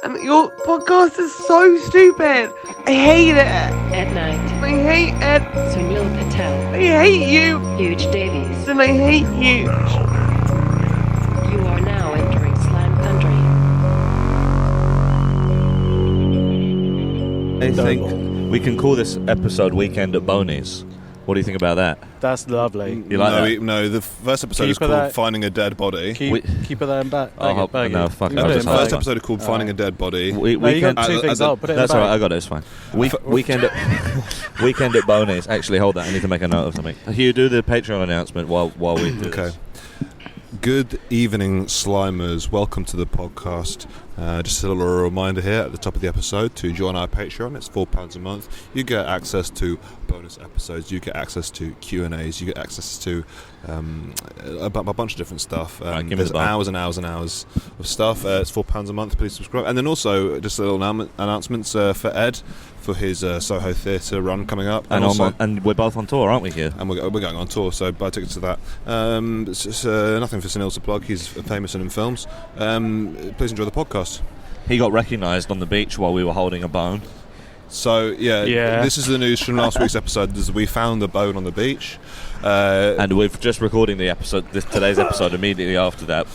And your podcast is so stupid. I hate it. At night, I hate it. Sunil Patel, I hate you. Huge Davies. And I hate you. You are now entering Slam Country. I think we can call this episode Weekend at Boney's. What do you think about that? That's lovely. You like that? No, the first episode is Keep it called there. Finding a Dead Body. Keep it there and back. Oh, Bag it. no, fuck it, I'll The just first hold it. episode is called Finding a Dead Body. No, you Weekend. got two things. I'll put it in That's the all right. bag. I got it. It's fine. Weekend at Weekend at Boney's. Actually, hold that. I need to make a note of something. Hugh, do the Patreon announcement while we do Okay. this. Good evening, Slimers. Welcome to the podcast. Just a little reminder here at the top of the episode to join our Patreon. It's £4 a month. You get access to bonus episodes. You get access to Q&As. You get access to a bunch of different stuff. Right, give me There's the bar. hours and hours and hours of stuff. It's £4 a month. Please subscribe. And then also just a little announcements for Ed for his Soho Theatre run coming up. And, also, and we're both on tour, aren't we, Hugh? and we're going on tour, so buy tickets to that. It's just, nothing for Sunil to plug. He's famous in films. Please enjoy the podcast. He got recognised on the beach while we were holding a bone. So Yeah. this is the news from last week's episode. Is we found a bone on the beach. And we're just recording the episode, today's episode, immediately after that.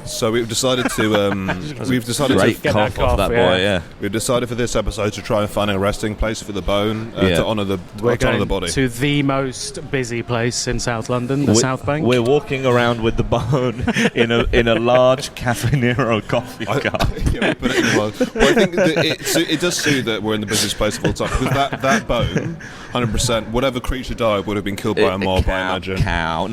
So we've decided to Great Get cough that off cough, that yeah. boy, yeah. we've decided for this episode to try and find a resting place for the bone Yeah. to honour the We're to honour going the body. to the most busy place in South London, the South Bank. We're walking around with the bone in a large Cafe Nero coffee cup. Yeah, we put it in the world. Well, I think that it does suit that we're in the busiest place of all time, because that bone, 100%, whatever creature died would have been killed by a mob, I imagine. Cow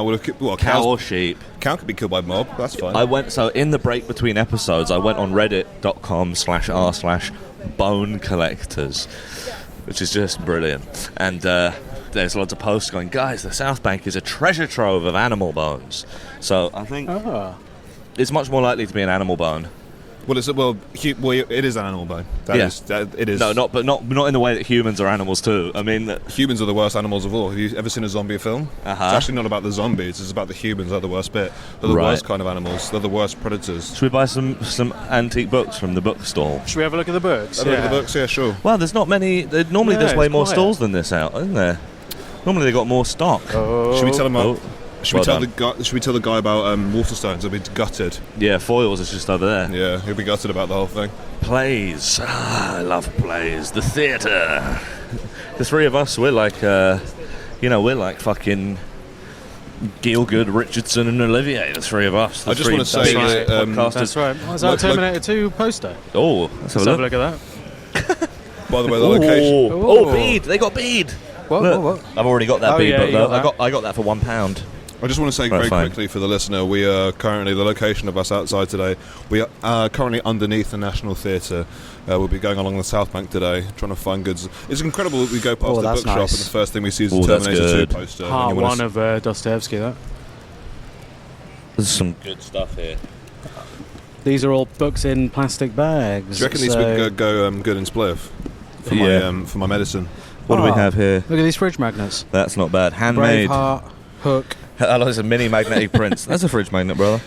would have cow or sheep. Cow could be killed by a mob. That's fine. I went so in the break between episodes, I went on reddit.com/r/bone collectors, which is just brilliant. And there's lots of posts going, guys, the South Bank is a treasure trove of animal bones. So I think it's much more likely to be an animal bone. Well, it is an animal bone. Yeah. It is. No, not in the way that humans are animals too. I mean, Humans are the worst animals of all. Have you ever seen a zombie film? Uh-huh. It's actually not about the zombies. It's about the humans. They're the worst bit. They're the Right. worst kind of animals. They're the worst predators. should we buy some antique books from the bookstall? Should we have a look at the books? Have a look at the books? Yeah, sure. Well, there's not many. Normally, No, there's way it's more quiet. stalls than this out, isn't there? Normally, they got more stock. Should we tell them? Oh. Should Well we tell done. the guy? Should we tell the guy about Waterstones? He'll be gutted. Yeah, Foyles is just over there. Yeah, he'll be gutted about the whole thing. Plays. I love plays. The theatre. The three of us, we're like fucking Gielgud, Richardson, and Olivier. The three of us. The I just three wanna say big that, podcasters. That's right. Is that a Look- Terminator 2 poster? Oh, let's have Let's a have a look. look at that. By the way, the location. Oh, bead. They got bead. What? Look, I've already got that Oh, bead yeah, book you though. got that. I got that for £1. I just want to say Right, very fine. quickly for the listener, we are currently, the location of us outside today, we are currently underneath the National Theatre. We'll be going along the South Bank today, trying to find goods. It's incredible that we go past the that's bookshop nice. and the first thing we see is the Oh, that's Terminator 2 good. poster. and Part you wanna one of Dostoevsky, that. There's some good stuff here. These are all books in plastic bags. do you reckon these would go good in Spliff for, Yeah. for my medicine? What do we Oh. have here? Look at these fridge magnets. That's not bad. Handmade. Braveheart, Hook. Oh, there's a mini magnetic prints. That's a fridge magnet, brother.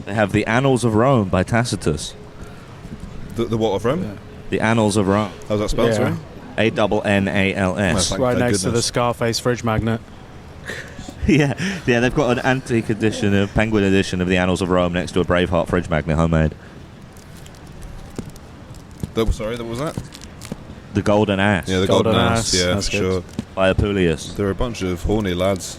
They have The Annals of Rome by Tacitus. The what of Rome? The Annals of Rome. How's that spelled, Yeah. sorry? ANNALS. Thank Right next to the goodness. Scarface fridge magnet. yeah, they've got an antique edition, a penguin edition of The Annals of Rome next to a Braveheart fridge magnet, homemade. Sorry, what was that? The Golden Ass Yeah, the Golden Golden Ass, Ass, yeah, that's for good. sure. by Apuleius. There are a bunch of horny lads.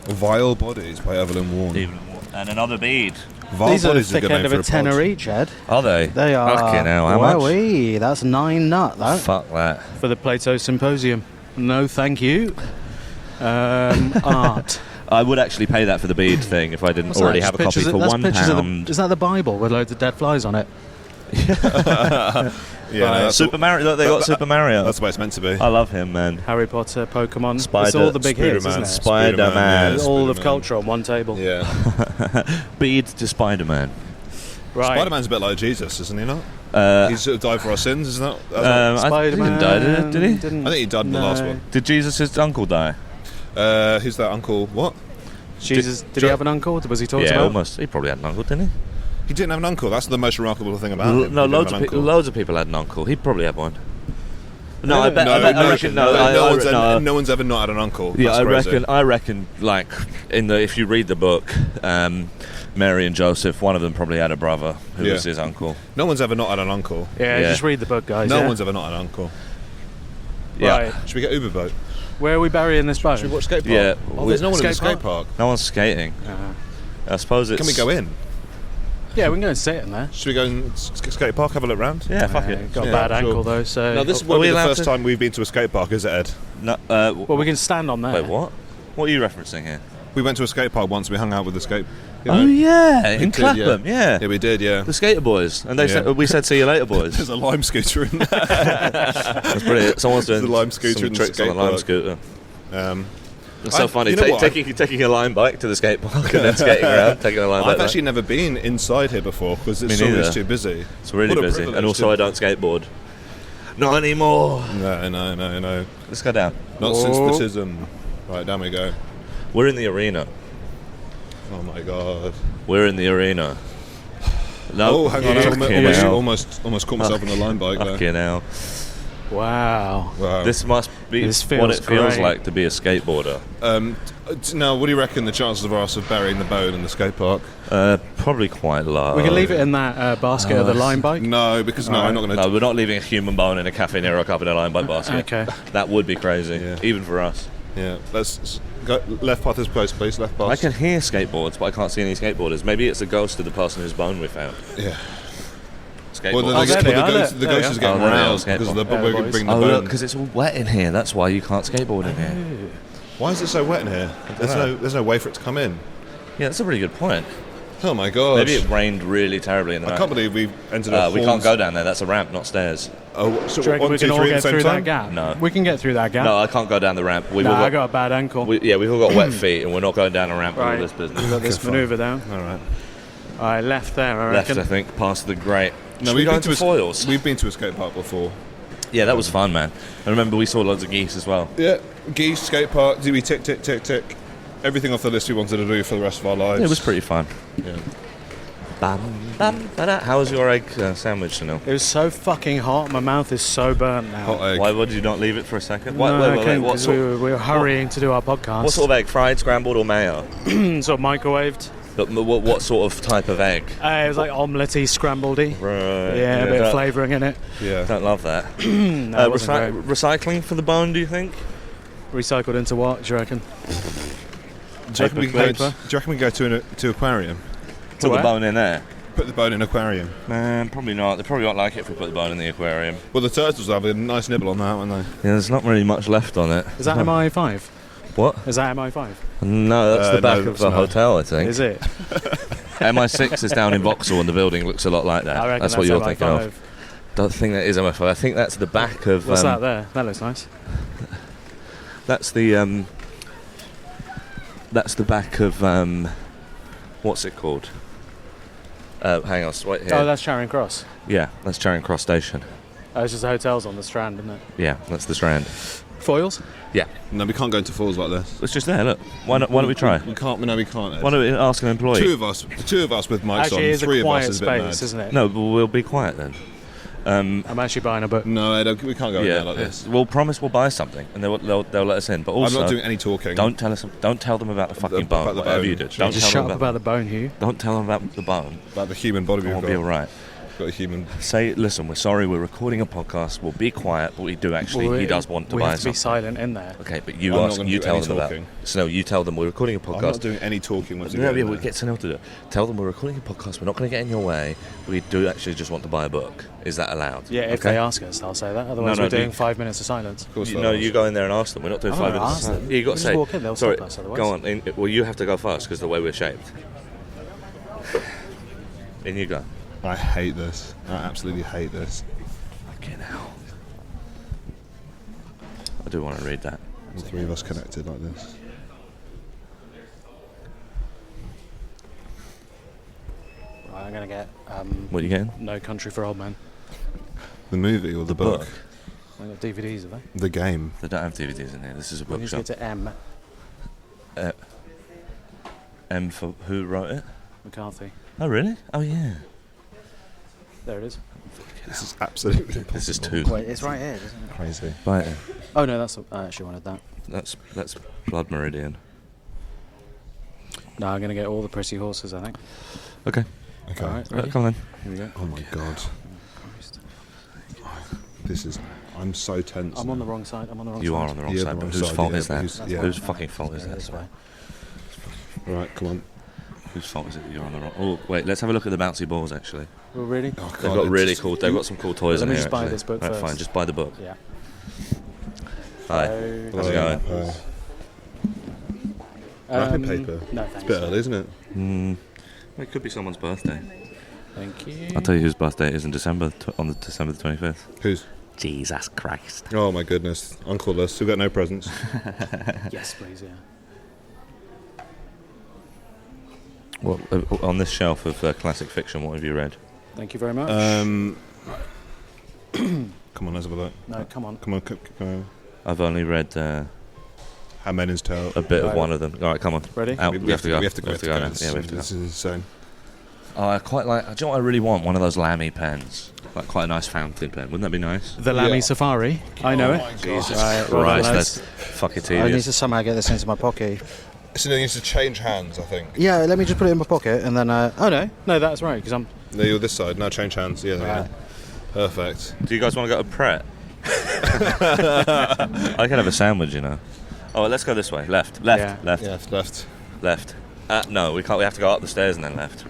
Vile Bodies by Evelyn Warren. And another bead. Vile These are the Bodies is a thick good end name of for a a tenner pod. each, Ed. Are they? They are. Fucking hell, how much? Wowee, that's 9 nut, that. Fuck that. For the Plato Symposium. No, thank you. Art. I would actually pay that for the bead thing if I didn't What's already that? have a copy Pictures for that's £1. pictures of is that the Bible with loads of dead flies on it? Yeah, no, that's, Super Mario. Look, they got Super Mario. that's the way it's meant to be. I love him, man. Harry Potter, Pokemon. Spider- it's all the big hits, Spider-Man. isn't it? Spider-Man. It's all of Spider-Man. culture on one table. Yeah. Bead to Spider-Man. Right. Spider-Man's a bit like Jesus, isn't he not? He's sort of died for our sins, isn't that? That's not- Spider-Man. He didn't die, did he? I think he died in the last one. Did Jesus' uncle die? Who's that uncle? What? Jesus, did he have an uncle? Was he talked Yeah, about? almost. He probably had an uncle, didn't he? He didn't have an uncle. That's the most remarkable thing about him. No, He didn't have an uncle. loads of people had an uncle. He probably had one. No, I reckon no one's ever not had an uncle. Yeah, That's crazy. I reckon. Like if you read the book, Mary and Joseph, one of them probably had a brother who was his uncle. No one's ever not had an uncle. Yeah, Yeah. just read the book, guys. No yeah? one's ever not had an uncle. Yeah, Right. Should we get Uber boat? Where are we burying this boat? Should we watch skate park? Yeah. Oh, there's no one in the Skate skate park. no one's skating. I suppose it's. Can we go in? Yeah, we can go and sit in there. Should we go and skate park, have a look round? Yeah, fuck it. Got a Yeah, bad sure. ankle though, so. No, this Are won't we be the allowed first to- time we've been to a skate park, is it, Ed? No, Well, we can stand on there. wait, what? What are you referencing here? We went to a skate park once. We hung out with the skate. you Oh know. yeah, in did, Clapham. Yeah. Yeah, we did. Yeah. The skater boys, and they said we said see you later, boys. There's a lime scooter in there. That's brilliant. Someone's doing There's a lime scooter some in the tricks on a skate lime park. scooter. Um, It's so funny. you know what? Taking a line bike to the skate park and then skating around, taking a line bike. I've actually never been inside here before because Me it's always neither. too busy. It's really What a busy, privilege and also to- I don't skateboard. Not anymore. No. Let's go down. Not since the tism. Right, down we go. We're in the arena. Oh my god. We're in the arena. No, Oh, hang on. I fucking hell. almost caught myself on the line bike there. Fucking hell. Wow. Wow. This must be This what feels it feels great. like to be a skateboarder. Now, what do you reckon the chances of us of burying the bone in the skate park? Probably quite low. We can leave it in that basket of the line bike. No, because I'm not going No, to. we're not leaving a human bone in a Cafe Nero cup in a line bike basket. Okay. That would be crazy, Yeah. even for us. Yeah, let's go left path is close, please. Left path. I can hear skateboards, but I can't see any skateboarders. Maybe it's a ghost of the person whose bone we found. Yeah. Skateboard. Well, Oh, there they are, the there ghost they is are. getting Oh, there they are, round because skateboard. we're boys. bringing the Oh, bone. look, because it's all wet in here. That's why you can't skateboard in here. Why is it so wet in here? There's no way for it to come in. Yeah, that's a really good point. Oh my god. Maybe it rained really terribly in the I night. can't believe we've entered a We can't Horns- go down there. That's a ramp, not stairs. Oh, so Do you reckon one, we two, can all three at get the same through time? that gap? No. We can get through that gap. No, I can't go down the ramp. We've all I got, got a bad ankle. we've all got wet feet, and we're not going down a ramp Right. with all this business. We've got this manoeuvre down. All right. Alright, left there, I Left, reckon. I think, past the grate. No, Should we go into foils? We've been to a skate park before. Yeah, that was fun, man. I remember we saw loads of geese as well. Yeah, geese, skate park, do we tick, tick, tick, tick. Everything off the list we wanted to do for the rest of our lives. It was pretty fun. Yeah. Bam, bam, ba-da. How was your egg sandwich, Sunil? It was so fucking hot, my mouth is so burnt now. Hot egg. Why would you not leave it for a second? No, Wait, I couldn't, what 'cause sort, we were hurrying to do our podcast. what sort of egg? Fried, scrambled, or mayo? Sort of microwaved. But what sort of type of egg? It was like omelette-y, scrambled-y. Right. Yeah, a bit of don't- flavouring in it. Yeah. Don't love that. No, it wasn't Recycling for the bone, do you think? great. Recycled into what, do you reckon? Do you reckon we can Paper. go to aquarium? Put where? the bone in there. Put the bone in aquarium. Man, probably not. They probably won't like it if we put the bone in the aquarium. Well, the turtles have a nice nibble on that, won't they? Yeah, there's not really much left on it. Is that MI5? What? Is that MI5? No, that's the back no, of it's the not. hotel, I think. Is it? MI6 is down in Vauxhall and the building looks a lot like that. I reckon That's what you're MI5. thinking of. Don't think that is MI5. I think that's the back of... What's that there? That looks nice. That's the... that's the back of... what's it called? Hang on, it's right here. Oh, that's Charing Cross. Yeah, that's Charing Cross Station. Oh, it's just the hotels on the Strand, isn't it? Yeah, that's the Strand. Foils? Yeah, No, we can't go into falls like this. it's just there, look. Why don't we try? We can't. No, we can't. Ed. Why don't we ask an employee? Two of us with mics Actually, on. it is Three a of us quiet is a bit space, mad. isn't it? No, but we'll be quiet then. I'm actually buying a book. No, Ed, we can't go in Yeah, there like this. we'll promise we'll buy something, and they'll let us in. But also, I'm not doing any talking. don't tell them about the fucking About bone. the Whatever bone. you do, Just don't Just tell shut them up about the bone, Hugh. Don't tell them about the bone. About the human body we've We'll got. be all right. Got a human. Say, listen, we're sorry, we're recording a podcast. We'll be quiet, but we do actually. He does want to we buy have to be something. silent in there. Okay, but I'm you not ask, gonna you do tell any them about. talking. So no, you tell them we're recording a I'm not podcast. doing any talking once you No, get yeah, in we'll there. get Sunil to do it. Tell them we're recording a podcast. We're not going to get in your way. We do actually just want to buy a book. Is that allowed? Yeah, if Okay? they ask us, I'll say that. Otherwise, No, we're do doing you- 5 minutes of silence. Of course You, they no, are. you go in there and ask them. We're not doing I'm 5 not minutes. ask them. Yeah, you got We to just say. walk in, they'll sorry, stop us otherwise. go on. Well, you have to go first because the way we're shaped. In you go. I hate this. I absolutely hate this. Fucking hell. I do want to read that. The three of us connected like this. Right, I'm going to get What are you getting? No Country for Old Men. The movie or the book? I've got DVDs, have they? The game. They don't have DVDs in here. This is a We need to bookshop. get to M. M for who wrote it? McCarthy. Oh, really? Oh, yeah. There it is. This is absolutely impossible. This is too Wait, it's right here, isn't it? crazy. right. Oh no, I actually wanted that. That's Blood Meridian. No, I'm gonna get all the pretty horses. I think. Okay. Okay. All right, ready? Come on then. Here we go. Oh my god. This is. I'm so tense. I'm on the wrong side. You side. are on the wrong You're side. the But wrong whose side, fault yeah, is but that? yeah. Whose fucking fault is This that? way. Right, come on. Whose fault is it that you're on the wrong? Oh, wait. Let's have a look at the bouncy balls. Actually, Oh, really? Oh, they've God, got really it's- cool. They've got some cool toys Let in me here. just buy actually. this book Right, first. fine. Just buy the book. Yeah. Hi. So- How's it going? Wrapping paper. No, It's thanks. a bit early, isn't it? It could be someone's birthday. Thank you. I'll tell you whose birthday it is in December. On the December the 25th. Who's? Jesus Christ. Oh my goodness. Uncle us. We've got no presents. Yes, please. Yeah. Well, on this shelf of classic fiction, what have you read? Thank you very much. Come on, let's have a look. No, come on. Come on, come on. I've only read Handmaid's Tale. a bit of Right. one of them. All right, come on. Ready? Out. We have to go. We have to go. We have to go now. Yeah, we have to go. This is insane. Oh, I quite like. Do you know what I really want? One of those Lamy pens, like quite a nice fountain pen. Wouldn't that be nice? The Lamy Yeah. Safari. I know it. Jesus Right, well Christ, done, that's lads. fucking I need tedious. to somehow get this into my pocket. So it needs to change hands, I think. Yeah, let me just put it in my pocket and then. Oh no, no, that's right. Because I'm. No, you're this side. Now change hands. Yeah, there we Right. go. Perfect. Do you guys want to go to Pret? I can have a sandwich, you know. Oh, well, let's go this way. Left, left, Yeah. left, Yeah, left. left. No, we can't. We have to go up the stairs and then left.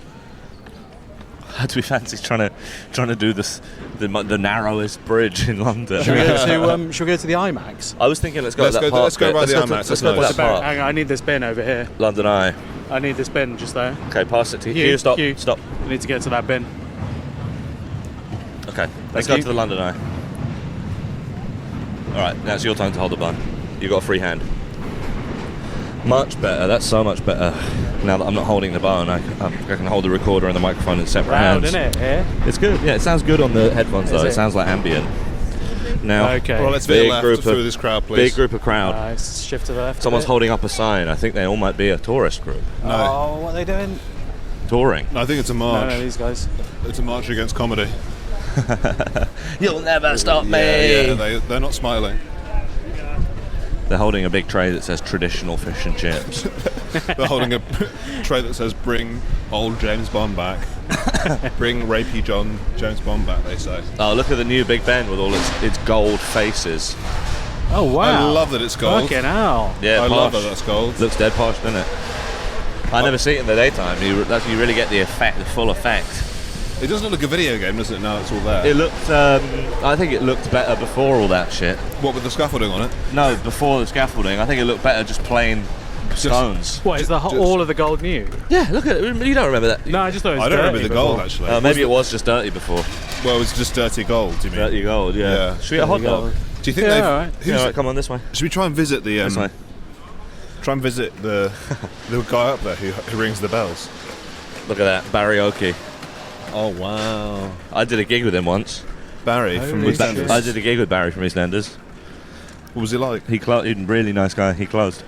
Do we fancy trying to do this the narrowest bridge in London? Should we go to the IMAX? I was thinking, let's go to that park. Let's go bit. by the Let's IMAX. Let's go to that park. Hang on, I need this bin over here. London Eye. I need this bin just there. Okay, pass it to Hugh, you. Stop. Hugh. Stop. I need to get to that bin. Okay, let's Thank go you. to the London Eye. All right, now it's your time to hold the bun. You got a free hand. Much better. That's so much better. Now that I'm not holding the bun, I can hold the recorder and the microphone in separate Round, hands. isn't it? Here. It's good. Yeah, it sounds good on the headphones though. Is It it? sounds like ambient. Now, Okay. Well, let's Big veer group left of- through this crowd, please. big group of crowd. Let's shift to the left. a Someone's bit. holding up a sign. I think they all might be a tourist group No. Oh, what are they doing? touring. No, I think it's a No, march. no, these guys. It's a march against comedy. You'll never stop me. Yeah, they're not smiling. They're holding a big tray that says traditional fish and chips. They're holding a tray that says "Bring old James Bond back." Bring rapey James Bond back. They say. Oh, look at the new Big Ben with all its gold faces. Oh wow! I love that it's gold. Fucking hell! Yeah, I posh. love that that's gold. Looks dead posh, doesn't it? I never see it in the daytime. You really get the effect, the full effect. It doesn't look like a video game, does it? Now it's all there. It looked. I think it looked better before all that shit. What with the scaffolding on it? No, before the scaffolding. I think it looked better just plain stones. What is the Just- all of the gold new? Yeah, look at it. You don't remember that? No, I just thought it was I don't remember dirty the gold before. actually. Maybe it was just dirty before. Well, it was just dirty gold. Do you mean? Dirty gold, yeah. Yeah. Should we get a hot Dirty dog? gold. Do you think Yeah, they've? all right. who's- Yeah, all right, come on this way. Should we try and visit the? This way. Try and visit the guy up there who rings the bells. Look at that, Barry Oakey. Oh wow, I did a gig with him once. Barry from Holy EastEnders. shit. I did a gig with Barry from EastEnders. What was he like? He's a really nice guy. He closed.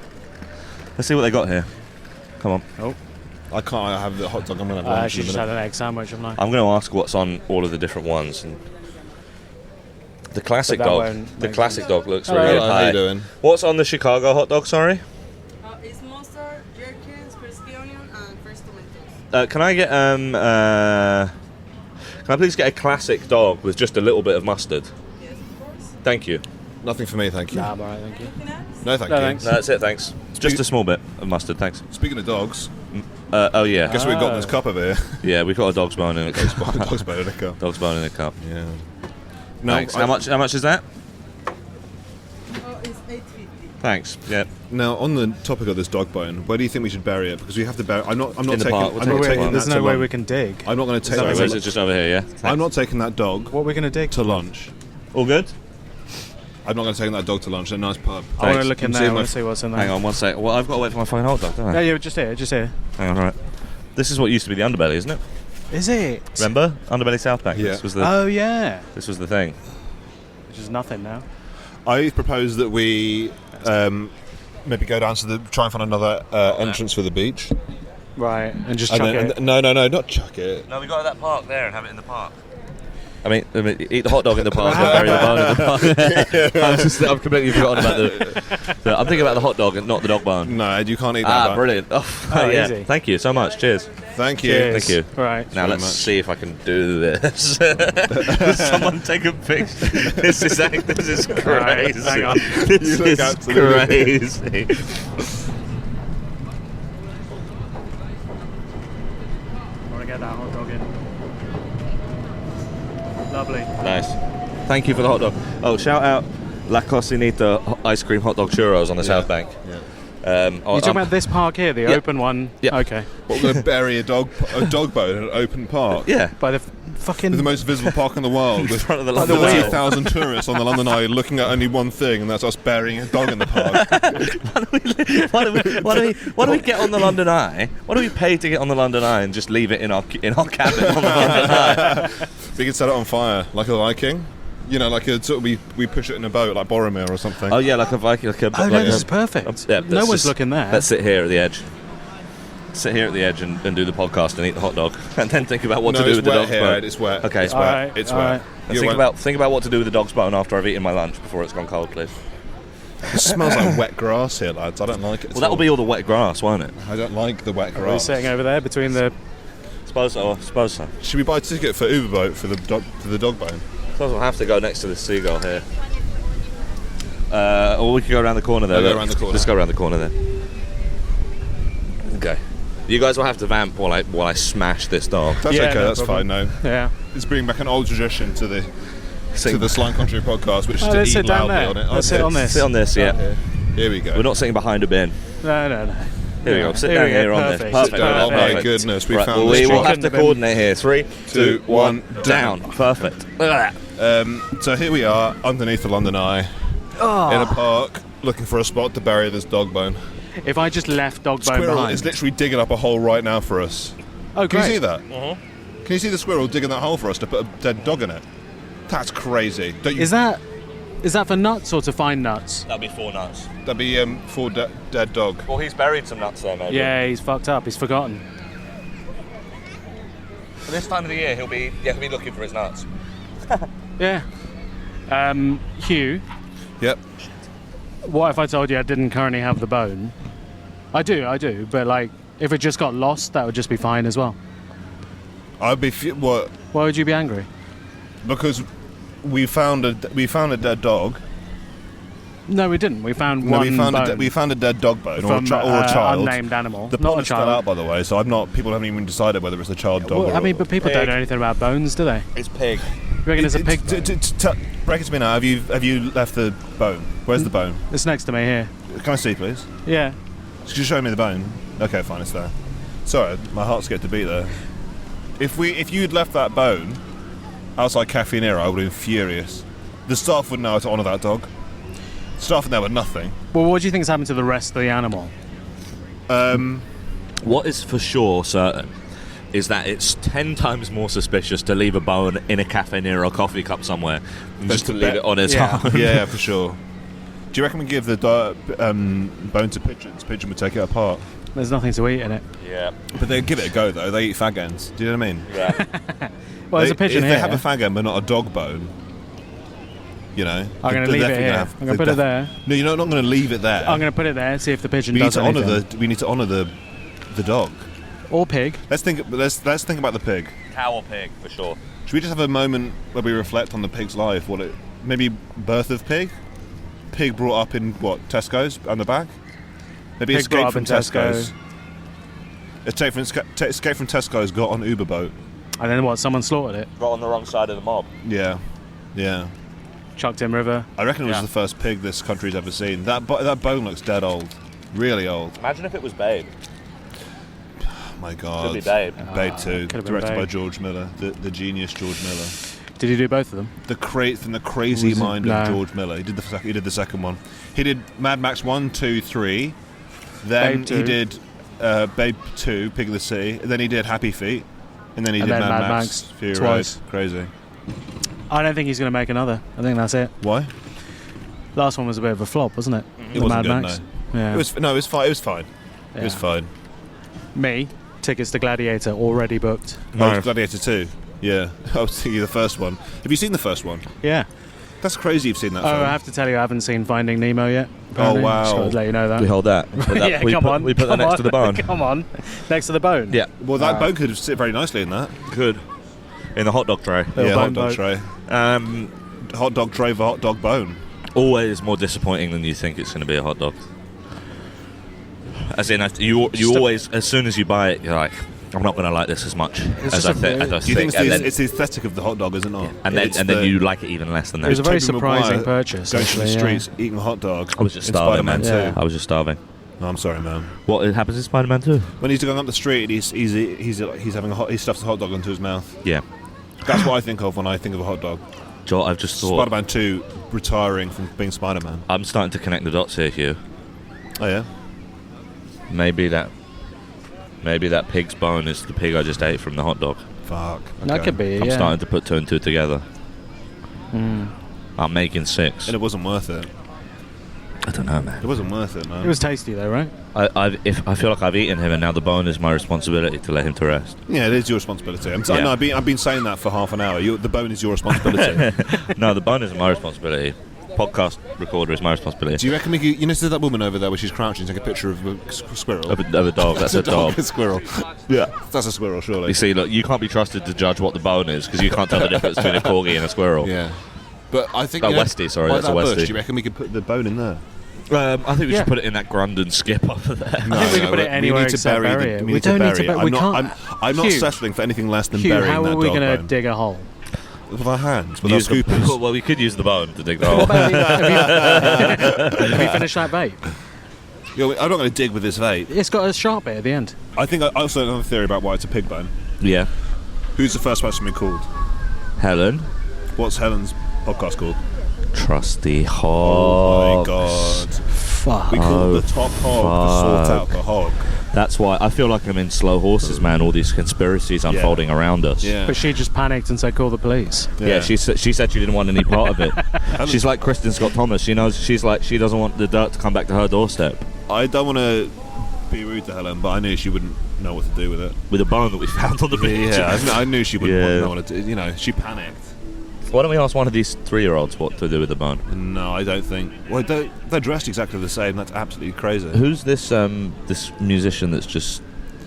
Let's see what they got here. Come on. I can't have the hot dog. I'm gonna have I lunch actually in a just had minute. an egg sandwich. I'm like, I'm going to ask what's on all of the different ones. And the classic But that dog. won't The make classic sense. dog looks Hello. really Hello, how high. you doing? What's on the Chicago hot dog? Sorry. It's mustard, gherkins, crispy onion, and fresh tomatoes. Can I get Can I please get a classic dog with just a little bit of mustard? Yes, of course. Thank you. Nothing for me, thank you. nah, I'm alright, thank you. Anything else? No, thank No, you. thanks. No, that's it. Thanks. Just a small bit of mustard. Thanks. Speaking of dogs, Oh yeah. guess we've got this cup over here. Yeah, we've got a dog's bone in a cup. Dog's bone in a cup. Dog's bone in a cup. Yeah. No, Thanks. How much is that? Oh, it's 8.50. Thanks. Yeah. Now, on the topic of this dog bone, where do you think we should bury it? Because we have to bury. I'm not In the taking. park. We'll I'm take not it taking in the There's that no to way lunch. we can dig. I'm not going to take. Sorry, that where's to it? Just over here. Yeah. I'm not taking that dog What are we gonna dig? to lunch. All good. I'm not going to take that dog to lunch at a nice pub. I want Thanks. to look in I'm there. I seeing want my- to see what's in there. Hang on one sec. Well, I've got to wait for my fucking hot dog, don't No, I? yeah, just here, just here. Hang on, right. This is what used to be the underbelly, isn't it? Is it? Remember? Underbelly South Bank. Yeah. This was the Oh yeah. this was the thing. Which is nothing now. I propose that we maybe go down to try and find another entrance for the beach. Right, and just And chuck then, it. no, not chuck it. No, we go to that park there and have it in the park. I mean, eat the hot dog in the park and bury the bone in the park. I've completely forgotten about I'm thinking about the hot dog and not the dog bone. No, you can't eat that. Brilliant. Oh, Oh, yeah. easy. Thank you so much. Cheers. Thank you. Cheers. Thank you. Right. Now let's much. see if I can do this. Someone take a picture. This is crazy. Right, hang on. This You look is absolutely- crazy. I want to get that hot dog in. Lovely. Nice. Thank you for the hot dog. Oh, shout out La Cocinita ice cream hot dog churros on the South Bank. Yeah. You're talking about this park here, the Yeah. open one? Yeah. Okay. What, we're going to bury a dog bone in an open park? Yeah. By the fucking... The most visible park in the world, with front of the like London Eye. 30,000 tourists on the London Eye looking at only one thing, and that's us burying a dog in the park. Why do we get on the London Eye? Why do we pay to get on the London Eye and just leave it in our cabin on the London Eye? We could set it on fire like a Viking. You know, like a sort of we push it in a boat like Boromir or something. Oh yeah, like a Viking. Like a, Oh, like no, a- this is perfect. Yeah, No let's one's just- looking there. Let's sit here at the edge. Sit here at the edge and do the podcast and eat the hot dog, and then think about what no, to do it's with the wet dog's here, bone. Ed, it's wet. Okay, it's All wet. right, It's all wet. right. And think about what to do with the dog's bone after I've eaten my lunch before it's gone cold, please. It smells like wet grass here, lads. I don't like it. Well, that'll be all the wet grass, won't it? I don't like the wet Are we grass. sitting over there between the... Suppose so. Suppose so. Should we buy a ticket for Uber boat for the dog bone? Suppose we'll have to go next to the seagull here. Or we could go around the corner there. I'll go look. around the corner. Let's go around the corner there. Okay. You guys will have to vamp while I smash this dog. That's Yeah, okay. no That's problem. fine. No, Yeah. it's bringing back an old tradition to the Sitting- Slime Country podcast, which is Oh, to let's eat sit down loudly there. on it. Let's sit on this. Sit on this, yeah. Here we go. We're not sitting behind a bin. No. Here we go. Sit Here down we go. here on Perfect. this. Perfect. Sit down. Oh my Perfect. goodness, we Right, found well, this we will spot. have to coordinate here. 3, 2, 1, down. down. Perfect. Look at that. So here we are underneath the London Eye in a park, looking for a spot to bury this dog bone. If I just left dog bone Squirrel behind... is literally digging up a hole right now for us. Oh, Can great. you see that? Can you see the squirrel digging that hole for us to put a dead dog in it? That's crazy. Don't you? Is that for nuts or to find nuts? That'll be 4 nuts. That'd be for dead dog. Well, he's buried some nuts there, maybe. Yeah, he's fucked up. He's forgotten. For this time of the year, he'll be looking for his nuts. Yeah. Hugh, Yep. what if I told you I didn't currently have the bone? I do, but like, if it just got lost, that would just be fine as well. I'd be what? Why would you be angry? Because we found a dead dog. No, we didn't. We found No, one bone we found a dead dog bone from or a child. unnamed animal. The Not pond a is still child. out, by the way, so people haven't even decided whether it's a child dog. Well, or I mean, but people don't know anything about bones, do they? It's pig. You reckon it's a pig bone? Break it to me now. Have you left the bone? Where's the bone? It's next to me here. Can I see, please? Yeah. Could you show me the bone? Okay, fine, it's there. Sorry, my heart skipped a beat there. If you'd left that bone outside Cafe Nero, I would have been furious. The staff would know how to honour that dog. Staff in there were nothing. Well, what do you think's happened to the rest of the animal? What is for sure certain is that it's 10 times more suspicious to leave a bone in a Cafe Nero coffee cup somewhere than just to leave it on its Yeah. own. Yeah, for sure. Do you reckon we give the bone to pigeons? Pigeon would take it apart. There's nothing to eat in it. Yeah. But they give it a go, though. They eat fag ends. Do you know what I mean? Yeah. Well, there's a pigeon if here. they have a fag end but not a dog bone, you know... I'm going to leave it here. I'm going to put it there. No, you're not going to leave it there. I'm going to put it there and see if the pigeon we need does to honour anything. we need to honour the dog. Or pig. Let's think about the pig. Cow or pig, for sure. Should we just have a moment where we reflect on the pig's life? Maybe birth of pig? Pig brought up in what, Tesco's on the back? Maybe Pig brought escape up from in Tesco. Tesco's. Escape from Tesco's, got on Uber boat. And then what? Someone slaughtered it. Got on the wrong side of the mob. Yeah. Chucked in river. I reckon it was Yeah. the first pig this country's ever seen. That bone looks dead old. Really old. Imagine if it was Babe. Oh my God. Could be Babe. Babe 2, could have been directed by Babe. George Miller, the genius George Miller. Did he do both of them? The crazy Was it- mind no. of George Miller. He did the second one. He did Mad Max 1, 2, 3. Then Babe he 2. did Babe 2, Pig of the Sea. Then he did Happy Feet. And then he And did then Mad Mad Max, Max Fury twice. Road. Crazy. I don't think he's going to make another. I think that's it. Why? Last one was a bit of a flop, wasn't it? It The wasn't Mad good, Max. no. Yeah. It was fine. It was fine. It was Yeah. fine. Me. tickets to Gladiator already booked. Oh, Gladiator 2. Yeah, I was thinking the first one. Have you seen the first one? Yeah. That's crazy you've seen that Oh, film. I have to tell you, I haven't seen Finding Nemo yet. apparently. wow. Just wanted to let you know that. We hold that. We put that Yeah, we come put, on. We put that come next on. to the bone. Come on. Next to the bone. Yeah, Well, that bone could sit very nicely in that. good. In the hot dog tray. Little Yeah, hot bone dog boat. tray. Um, Hot dog tray for hot dog bone. always more disappointing than you think it's going to be a hot dog. As in, you always, as soon as you buy it, you're like, I'm not going to like this as much as I think. Do you think it's the aesthetic of the hot dog, isn't it? And then you like it even less than It was that. a very Tobey surprising Maguire purchase. Going through the actually, streets, eating a hot dog. I was just in starving, Spider-Man man. 2. I was just starving. No, I'm sorry, man. What happens in Spider-Man 2? When he's going up the street, he's having he stuffs a hot dog into his mouth. Yeah. That's what I think of when I think of a hot dog. Joel, I've just thought. Spider-Man 2 retiring from being Spider-Man. I'm starting to connect the dots here, Hugh. Oh yeah. Maybe that pig's bone is the pig I just ate from the hot dog. Fuck. That Okay. could be, I'm yeah. starting to put two and two together. I'm making six. And it wasn't worth it. I don't know, man. It wasn't worth it, man. It was tasty though, right? I feel like I've eaten him, and now the bone is my responsibility to let him to rest. Yeah, it is your responsibility. Yeah. No, I've been saying that for half an hour. The bone is your responsibility. No, the bone isn't my responsibility. Podcast recorder is my responsibility. Do you reckon we could... You know, there's that woman over there where she's crouching, take a picture of a squirrel? Of a dog. That's a dog. A squirrel. Yeah. That's a squirrel, surely. You see, look, you can't be trusted to judge what the bone is because you can't tell the difference between a corgi and a squirrel. Yeah. But I think... Oh, you know, Westie, sorry, by that's a that bush, Westie. do you reckon we could put the bone in there? I think we Yeah. should put it in that Grundon skip over there. No, I think we can put it anywhere we need to except bury bury the, it. We We need to don't need to bury it. bu- we I'm not Hugh. settling for anything less than Hugh, burying how that are we dog going to bone. dig a hole? With our hands, with our Use the- scoopers. well, we could use the bone to dig the hole. What about have you finished that vape? I'm not going to dig with this vape. It's got a sharp bit at the end. I think I also have a theory about why it's a pig bone. Yeah. Who's the first person we called? Helen. What's Helen's podcast called? Trusty hog. Oh my god. Fuck. We called the top hog to sort out the hog. That's why I feel like I'm in Slow Horses, man. All these conspiracies unfolding around us. Yeah. But she just panicked and said, "Call the police." Yeah, she said she didn't want any part of it. She's like Kristen Scott Thomas. She knows. She's like she doesn't want the dirt to come back to her doorstep I don't want to be rude to Helen, but I knew she wouldn't know what to do with it. with a bone that we found on the beach. Yeah, I knew she wouldn't Yeah. know what to do. You know, she panicked. Why don't we ask one of these 3-year-olds what to do with the bone? No, I don't think. Well, they're dressed exactly the same. That's absolutely crazy. Who's this this musician that's just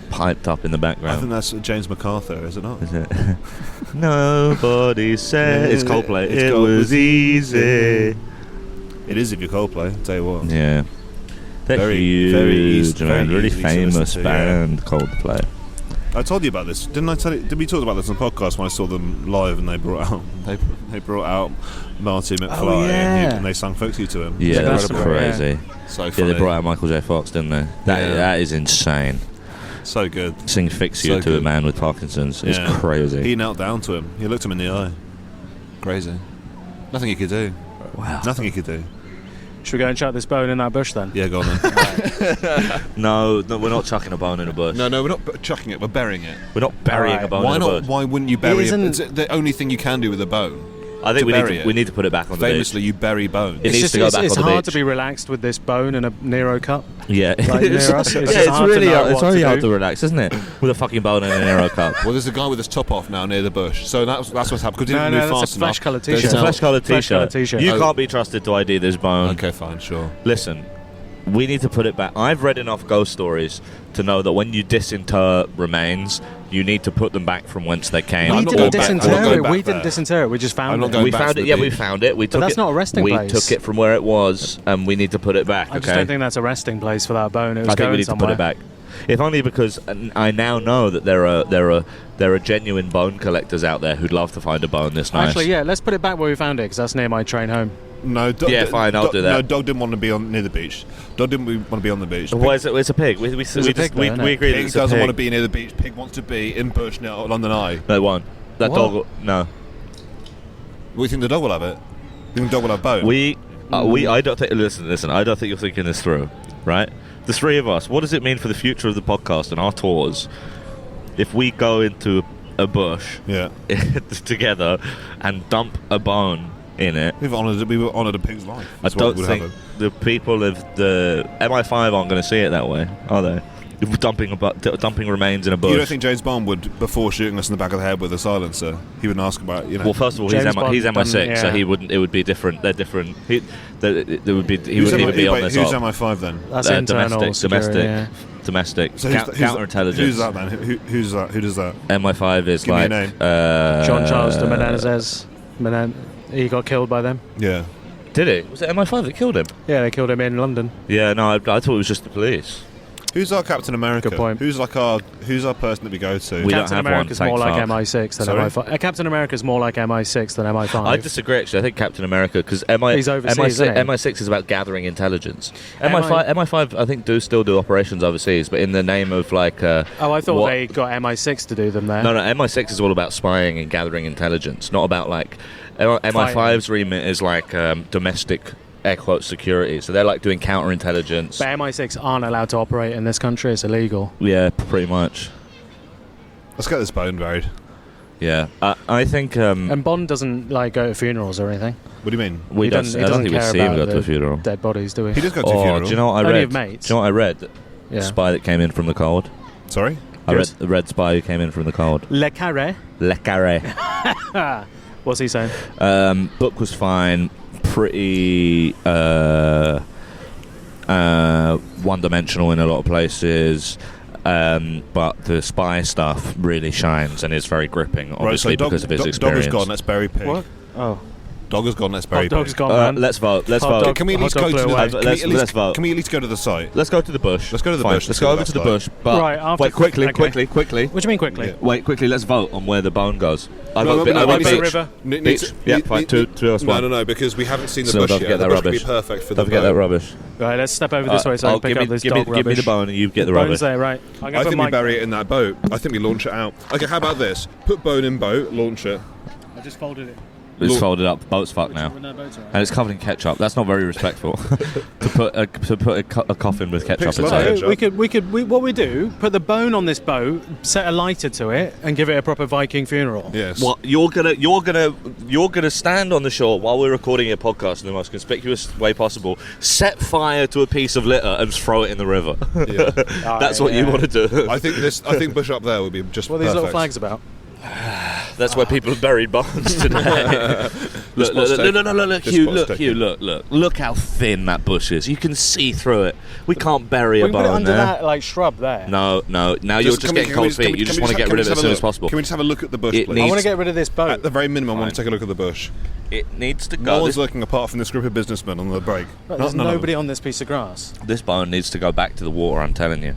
piped up in the I background? think that's James MacArthur, is it not? Is it? Nobody said Yeah, it's Coldplay. it's It Coldplay. was easy. It is if you're Coldplay. I'll tell you what. Yeah. They're Very- huge, very easy- man. very Really easy to listen famous to, yeah. band, Coldplay. I told you about this, didn't I? Did we talk about this on the podcast when I saw them live and they brought out Marty McFly Oh, yeah. and they sang Folksy to him? Yeah, that's Glastonbury, crazy. So Yeah, funny. they brought out Michael J. Fox, didn't they? That is insane. So good. Sing Fix You So to a good. man with Parkinson's is Yeah. crazy. He knelt down to him. He looked him in the eye. Crazy. Nothing he could do. Wow. Nothing he could do. Should we go and chuck this bone in that bush then? Yeah, go on then. No, we're not chucking a bone in a bush. no, we're not chucking it. We're burying it. We're not burying Alright. a bone Why in a not? bush. Why wouldn't you bury it? isn't- It's the only thing you can do with a bone. I think to bury we it. need to put it back on the Famously, beach. you bury bones. It needs to go back it's on the hard beach. to be relaxed with this bone and a Nero cup. Yeah, Like near us, it's just hard to really know hard. It's what really to hard do. to relax, isn't it? With a fucking bone and an arrow cup. Well, there's a guy with his top off now near the bush. So that's what's happened. Because he No, didn't no, move that's a fast enough. flesh-coloured There's t-shirt. It's a now- flesh-coloured Flesh-coloured t-shirt. t-shirt. You Oh. can't be trusted to ID this bone. Okay, fine, sure. Listen, we need to put it back. I've read enough ghost stories to know that when you disinter remains, you need to put them back from whence they came. I'm We not didn't going back- I'm not disinter going it. back We didn't there. disinter it. We just I'm found not it. going We back found to it. the Yeah, we beach. found it. We took that's it. not a resting we place. took it from where it was, and we need to put it back. I just okay? don't think that's a resting place for that bone. It was I think going we need somewhere. to put it back. If only because I now know that there are genuine bone collectors out there who'd love to find a bone this nice. Actually, yeah, let's put it back where we found it because that's near my train home. No, Yeah, fine, I'll do that. No, Dog didn't want to be near the beach. Dog didn't want to be on the beach. Why is it? It's a pig. We a just pig there, we isn't it? agreed that Pig it's a doesn't pig. want to be near the beach. Pig wants to be in bush near London Eye. No, it won't. That What? dog. No. We think the dog will have it. We think the dog will have bone. We. I don't think. Listen. I don't think you're thinking this through, right? The three of us. What does it mean for the future of the podcast and our tours if we go into a bush Yeah. together and dump a bone in it? We were honoured a pig's life. I That's what don't would think happen. the people of the MI5 aren't going to see it that way, are they? dumping remains in a bush. You don't think James Bond would, before shooting us in the back of the head with a silencer, he would ask about, you know? Well, first of all, James he's Bond MI6, done- so yeah. he wouldn't. It would be different. They're different. He would Who's be on who's the top. MI5 then? That's internal security, domestic. So Counterintelligence. Who's that then? Who's that? Who does that? MI5 is Give me a like name. John Charles de Menendez. He got killed by them. Yeah. Did it? Was it MI5 that killed him? Yeah, they killed him in London. Yeah, no, I thought it was just the police. Who's our Captain America? Good point. Who's our person that we go to? We don't Captain have America's one, more thank like fuck. MI6 than Sorry? MI5. Captain America's more like MI6 than MI5. I disagree. Actually, I think Captain America because He's overseas, isn't he? MI6 is about gathering intelligence. MI5 I think still do operations overseas, but in the name of like. I thought what- they got MI6 to do them there. No, MI6 is all about spying and gathering intelligence, not about like MI5's remit is like domestic air quote security. So they're like doing counterintelligence. But MI6 aren't allowed to operate in this country. It's illegal. Yeah, pretty much. Let's get this bone buried. Yeah, I think And Bond doesn't like go to funerals or anything. What do you mean? we he don't. doesn't- I he don't think we doesn't see care him go about to a the funeral. Dead bodies, do we? He does go to Oh, funeral. do you know what I Only read? of mates. Do you know what I read? Yeah. Spy that came in from the cold. Sorry? I read Yes. the red spy who came in from the cold. Le Carré. Le Carré. What's he saying? Book was fine. Pretty one-dimensional in a lot of places. But the spy stuff really shines and is very gripping, obviously, because of his Dog experience. is gone, let's bury pig. What? Oh, Dog is gone, let's bury hot dog's pig. gone, man. Let's vote. Let's Hot vote. dog. Can we at least Hot go dog to blew the... away. Can we at Let's least- vote. Can we at least go to the site? Let's go to the bush. Let's go to the Fine. bush. Let's go over to the bush. But Right, after- wait, quickly, okay. quickly. What do you mean quickly? Yeah. Wait, quickly. Let's vote on where the bone goes. I No, vote. no, I no, vote we beach. need river. Beach. Yeah, fine. Two us one. No, because we haven't seen the So bush don't yet. forget The that bush rubbish. would be perfect for the Don't forget that boat. rubbish. Right, let's step over this way so I can pick up this give dog me rubbish. the bone and you get the Bone's rubbish. there, right. I'm I gonna think put we bury it in that boat. I think we launch it out. Okay, how about this? Put bone in boat, launch it. I just folded it. It's folded up. Boat's fucked now. No, boat's all right. And it's covered in ketchup. That's not very respectful. to put a coffin with ketchup Pixel inside. art. We what we do, put the bone on this boat, set a lighter to it, and give it a proper Viking funeral. Yes. What you're gonna stand on the shore while we're recording a podcast in the most conspicuous way possible, set fire to a piece of litter and throw it in the river. Yeah. That's what you want to do. I think bush up there would be just What are these little perfect. flags about? That's where people have buried bones today. look, Hugh, look how thin that bush is. You can see through it. We can't bury We a can put it bone under there. that like shrub there. No. Now you're just getting cold feet. You just want to get rid of it as soon as possible. Can we just have a look at the bush, It please? needs- I want to get rid of this boat. At the very minimum, I want Fine. to take a look at the bush. It needs to No go. one's This, looking apart from this group of businessmen on the break. But there's None of them. nobody on this piece of grass. this bone needs to go back to the water. I'm telling you.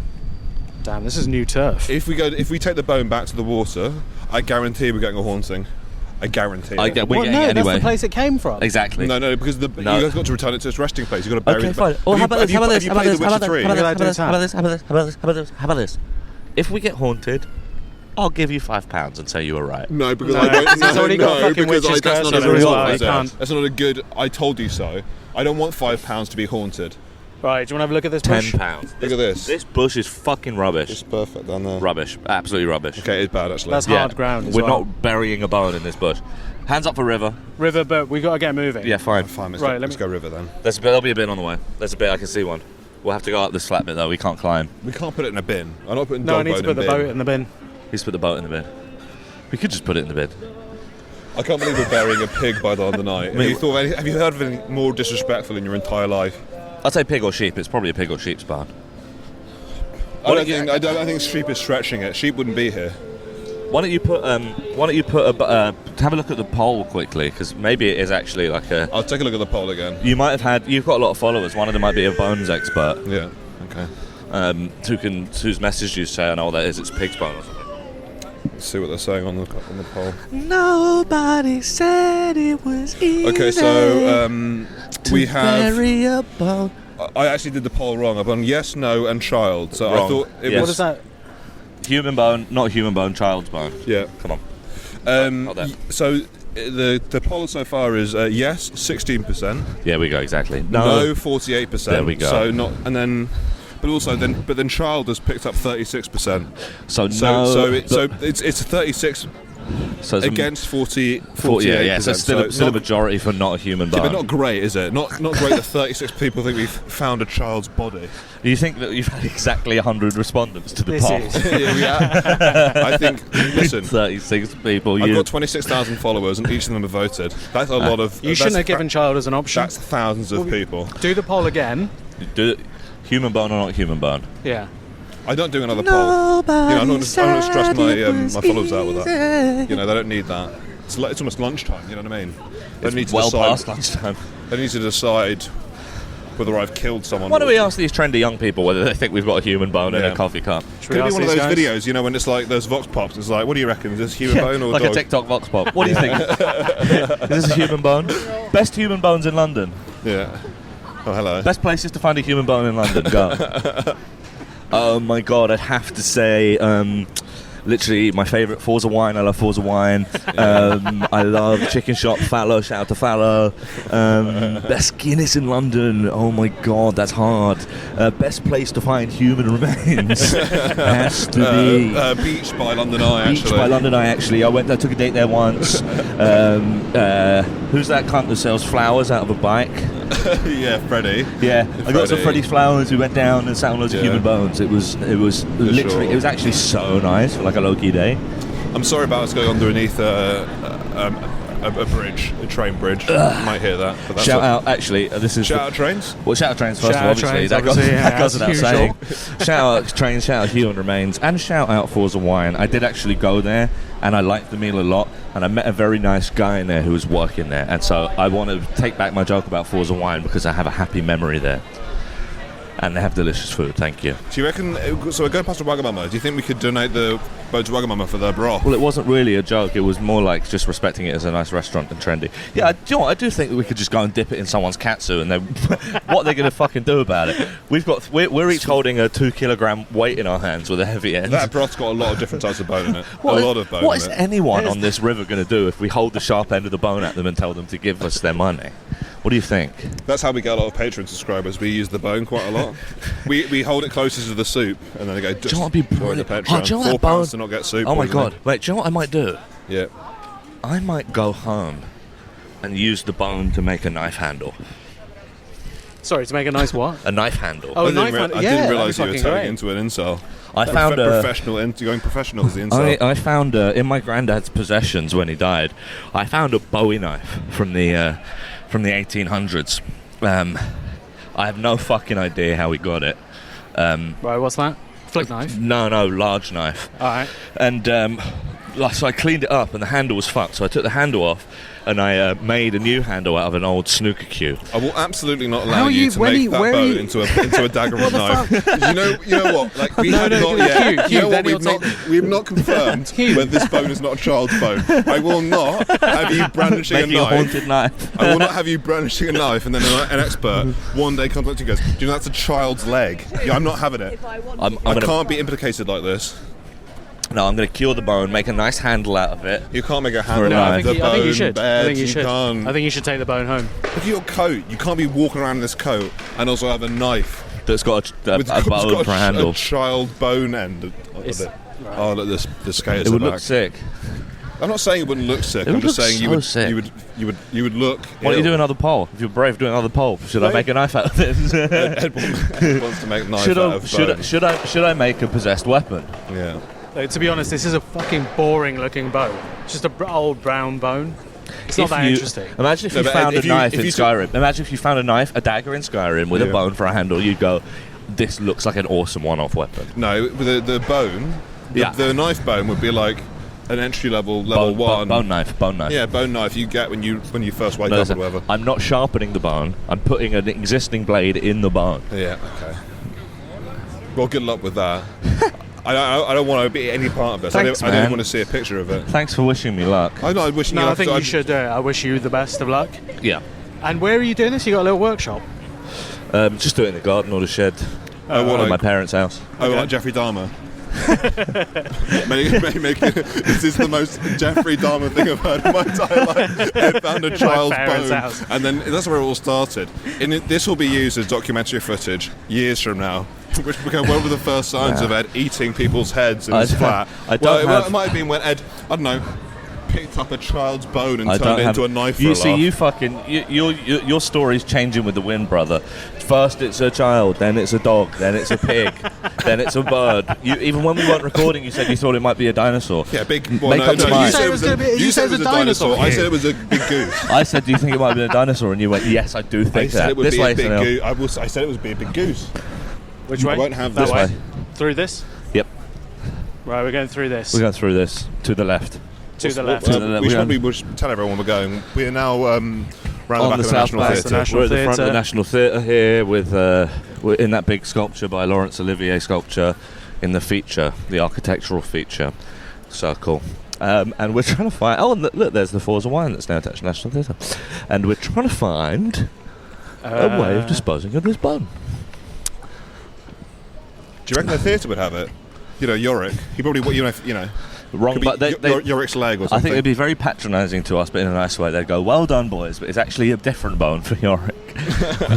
Damn, this is new turf. If we take the bone back to the water, I guarantee we're getting a haunting. I guarantee. I it. get- we're Well, getting no, it anyway. that's the place it came from. Exactly. No, because No. you guys got to return it to its resting place. You've got to bury Okay, it. fine. Well, how about this? How about this? How about this? How about this? How about this? How about this? How about this? How about this? How about this? If we get haunted, I'll give you £5 and say you were right. No, because No, I don't. because he's already got fucking because witch's that's curse not a on good his one, wall. is He it? can't- That's not a good. I told you so. I don't want £5 to be haunted. Right, do you want to have a look at this bush? £10. Look at this. This bush is fucking rubbish. It's perfect down there. Rubbish. Absolutely rubbish. Okay, it's bad actually. That's hard ground as We're well. not burying a bone in this bush. Hands up for river. River, but we got to get moving. Yeah, fine. Fine, let's, Right, go, let let's me- go river then. There'll be a bin on the way. There's a bit. I can see one. We'll have to go up this flat bit though. We can't climb. We can't put it in a bin. I'm not putting No, I dog need to bone put in the bin. boat in the bin. He's put the boat in the bin. We could just put it in the bin. I can't believe we're burying a pig by the end of the night. Have you heard of anything more disrespectful in your entire life? I'd say pig or sheep. It's probably a pig or sheep's barn. I don't think sheep is stretching it. Sheep wouldn't be here. Why don't you put have a look at the poll quickly, because maybe it is actually like a. I'll take a look at the poll again. You've got a lot of followers. One of them might be a bones expert, Yeah. Okay. whose message you say, I know what that is. It's pig's bone or something. Let's see what they're saying on the poll. Nobody said it was easy. Okay, so we have. bury a bone. I actually did the poll wrong. I've gone yes, no, and child. So I Wrong. thought it Yes. What was. is that? Human bone, not human bone, child's bone. Yeah. Come on. Not that. So the poll so far is yes, 16%. Yeah, we go exactly. No, 48%. There we go. So not, and then, but then child has picked up 36%. So So no. it's 36 So it's Against 48%. yeah. So still a not, majority for not a human bone. but not great, is it? Not great that 36 people think we've found a child's body. Do you think that you've had exactly 100 respondents to the This poll? is. I think, listen, 36 people. I've You got 26,000 followers and each of them have voted. That's a lot of... You shouldn't have given child as an option. That's thousands of people. Do the poll again. do it, human bone or not human bone? Yeah. I don't do another poll. You know, I'm not going to stress my followers out with that. You know, they don't need that. It's almost lunchtime, you know what I mean? They need to Well decide, past lunchtime. They need to decide whether I've killed someone. Why don't we ask these trendy young people whether they think we've got a human bone in Yeah. a coffee cup? Should Could we it be ask one of these those guys? videos, you know, when it's like there's vox pops, it's like, what do you reckon? Is this human bone or like dog? a TikTok vox pop. What do you think? Is this a human bone? Best human bones in London. Yeah. Oh, hello. Best places to find a human bone in London. Go. Oh my god, I'd have to say, literally my favourite Forza Wine. I love Forza Wine. I love Chicken Shop, Fallow. Shout out to Fallow. Best Guinness in London. Oh my god, that's hard. Best place to find human remains has to be Beach by London Eye, Beach actually. by London Eye. Actually, I took a date there once. Who's that cunt that sells flowers out of a bike? Yeah, Freddie. Yeah, I got some Freddie. Freddie's flowers. We went down and sat on loads of Yeah. human bones. It was literally, sure. it was actually so nice for like a low-key day. I'm sorry about us going underneath a bridge, a train bridge. You might hear that. But that's Shout out, actually, this is Shout out trains. well, shout out trains first Shout of all, out obviously. trains, That goes, obviously, yeah, that goes without as saying. usual. Shout out trains, shout out human remains, and shout out Forza Wine. I did actually go there, and I liked the meal a lot, and I met a very nice guy in there who was working there, and so I want to take back my joke about Forza Wine because I have a happy memory there. And they have delicious food, thank you. Do you reckon? So we're going past the Wagamama. Do you think we could donate the boat to Wagamama for their broth? Well, it wasn't really a joke. It was more like just respecting it as a nice restaurant and trendy. Yeah, do you know what? I do think that we could just go and dip it in someone's katsu, and then what are they going to fucking do about it? We're each holding a 2 kilogram weight in our hands with a heavy end. That broth's got a lot of different types of bone in it. What a lot of bone What in is it. anyone on this river going to do if we hold the sharp end of the bone at them and tell them to give us their money? What do you think? That's how we get a lot of Patreon subscribers. We use the bone quite a lot. we hold it closest to the soup, and then they go, Do you know what would be join the brilliant? Patreon. Oh, do you know what £4 bone- to not get soup. Oh my poisoning. god! Wait, do you know what I might do? Yeah. I might go home and use the bone to make a knife handle. Sorry, to make a nice what? A knife handle. Oh, I a knife didn't, handle. I Yeah, didn't that'd realise be you were fucking turning great. into an incel. I found a Going professional as the incel. I found in my granddad's possessions when he died. I found a Bowie knife from the 1800s. I have no fucking idea how he got it. Right, what's that? Flick knife. No, large knife. All right. And so I cleaned it up, and the handle was fucked. So I took the handle off, and I made a new handle out of an old snooker cue. I will absolutely not How allow are you you- to when make you- that where are bow you- into a dagger and knife. You know what? Like we No, have no, not no, yet. Hugh, You know then what? he'll We've not confirmed whether this bone is not a child's bone. I will not have you brandishing Making a a knife. haunted knife. I will not have you brandishing a knife and then an expert one day comes up to you and goes, "Do you know that's a child's leg?" Yeah, I'm not having it. I'm I gonna, can't be implicated like this. no, I'm going to cure the bone, make a nice handle out of it. You can't make a handle No, out I of think the you, I think you bone should. bed. I think you You should. can't. I think you should take the bone home. Look at your coat. You can't be walking around in this coat and also have a knife That's got a with bone for a handle. a child bone end of It's- it. Oh, look, the skaters It would are look back. sick. I'm not saying it wouldn't look sick. It I'm would just look saying so sick. you would look. Why don't you ill. do another poll? If you're brave, do another poll. Should I Right. make a knife out of this? Ed wants to make a knife should out I? of Should I? bone. Should I make a possessed weapon? Yeah. Like, to be honest, this is a fucking boring looking bone. It's just a old brown bone. It's not If that you- interesting. Imagine if No, you but found if a you- knife if in you took- Skyrim. Imagine if you found a dagger in Skyrim with a Yeah. bone for a handle. You'd go, this looks like an awesome one-off weapon. No, with the bone, Yeah. the knife bone would be like an entry level one. Bone knife. Yeah, bone knife you get when you first wake No, up listen, or whatever. I'm not sharpening the bone. I'm putting an existing blade in the bone. Yeah. Okay. Well, good luck with that. I don't want to be any part of this. Thanks, I don't man. want to see a picture of it. Thanks for wishing me luck. I wish No, you. I think you should do it. I wish you the best of luck. Yeah. And where are you doing this? You got a little workshop. Just do it in the garden or the shed. Oh, what, Or my like, parents' house. like Jeffrey Dahmer. This is the most Jeffrey Dahmer thing I've heard in my entire life. Ed found a child's parents' bone, house. and then that's where it all started. This will be used as documentary footage years from now. Which became one of the first signs of Ed eating people's heads in his flat. I don't have- It might have been when Ed, I don't know, picked up a child's bone and I turned don't it have into a knife for You a see, laugh. you fucking your story's changing with the wind, brother. First it's a child, then it's a dog, then it's a pig, then it's a bird. Even when we weren't recording, you said you thought it might be a dinosaur. Yeah, big. Make Well, up your you mind. said it was a, You said it was a dinosaur. I said it was a big goose. I said, do you think it might be a dinosaur? And you went, yes, I do I think said that. it would This be way, a big Sunil. goose. I said it would be a big goose. Which way? I won't have That this way. way. Through this? Yep, Right, we're going through this. we're going through this to the left. to the left. To the left. We should We're probably tell everyone we're going. We are now round the on back the of the South National Bank. Theatre. Theatre. National We're at the front of the Theatre. National Theatre here with we're in that big sculpture by Laurence Olivier sculpture in the feature, the architectural feature circle. And we're trying to find... Oh, and look, there's the Forza Wine that's now attached to National Theatre. And we're trying to find a way of disposing of this bone. Do you reckon the theatre would have it? You know, Yorick. He probably, Wrong, could be but they, Yorick's leg or I something. think they'd be very patronising to us, but in a nice way. They'd go, well done, boys, but it's actually a different bone for Yorick.